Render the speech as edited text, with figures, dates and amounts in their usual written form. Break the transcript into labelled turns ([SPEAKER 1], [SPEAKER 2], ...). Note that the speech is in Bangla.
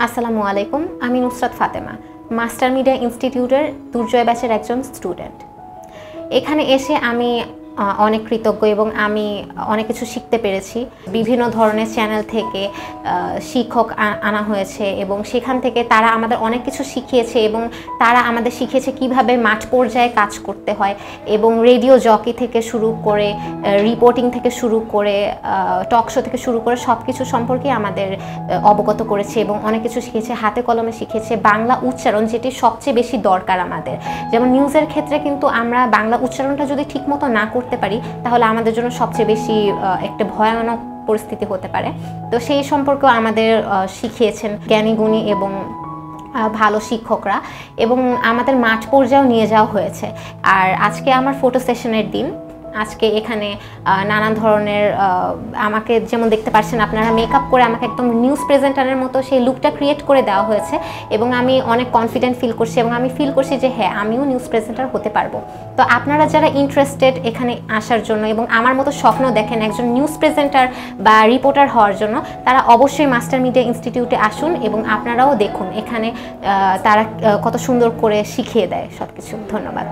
[SPEAKER 1] আসসালামু আলাইকুম, আমি নুসরাত ফাতেমা, মাস্টার মিডিয়া ইনস্টিটিউটের দুর্জয় ব্যাচের একজন স্টুডেন্ট। এখানে এসে আমি অনেক কৃতজ্ঞ এবং আমি অনেক কিছু শিখতে পেরেছি। বিভিন্ন ধরনের চ্যানেল থেকে শিক্ষক আনা হয়েছে এবং সেখান থেকে তারা আমাদের অনেক কিছু শিখিয়েছে এবং তারা আমাদের শিখিয়েছে কিভাবে মাঠ পর্যায়ে কাজ করতে হয় এবং রেডিও জকি থেকে শুরু করে রিপোর্টিং থেকে শুরু করে টক শো থেকে শুরু করে সব কিছু সম্পর্কে আমাদের অবগত করেছে এবং অনেক কিছু শিখিয়েছে, হাতে কলমে শিখিয়েছে। বাংলা উচ্চারণ যেটি সবচেয়ে বেশি দরকার আমাদের, যেমন নিউজের ক্ষেত্রে কিন্তু আমরা বাংলা উচ্চারণটা যদি ঠিকমতো না করতে পারি তাহলে আমাদের জন্য সবচেয়ে বেশি একটা ভয়ানক পরিস্থিতি হতে পারে। তো সেই সম্পর্কেও আমাদের শিখিয়েছেন জ্ঞানী গুণী এবং ভালো শিক্ষকরা, এবং আমাদের মাঠ পর্যায়েও নিয়ে যাওয়া হয়েছে। আর আজকে আমার ফটো সেশনের দিন। আজকে এখানে নানান ধরনের আমাকে যেমন দেখতে পাচ্ছেন আপনারা, মেকআপ করে আমাকে একদম নিউজ প্রেজেন্টারের মতো সেই লুকটা ক্রিয়েট করে দেওয়া হয়েছে এবং আমি অনেক কনফিডেন্ট ফিল করছি এবং আমি ফিল করছি যে হ্যাঁ, আমিও নিউজ প্রেজেন্টার হতে পারবো। তো আপনারা যারা ইন্টারেস্টেড এখানে আসার জন্য এবং আমার মতো স্বপ্ন দেখেন একজন নিউজ প্রেজেন্টার বা রিপোর্টার হওয়ার জন্য, তারা অবশ্যই মাস্টার মিডিয়া ইনস্টিটিউটে আসুন এবং আপনারাও দেখুন এখানে তারা কত সুন্দর করে শিখিয়ে দেয় সব কিছু। ধন্যবাদ।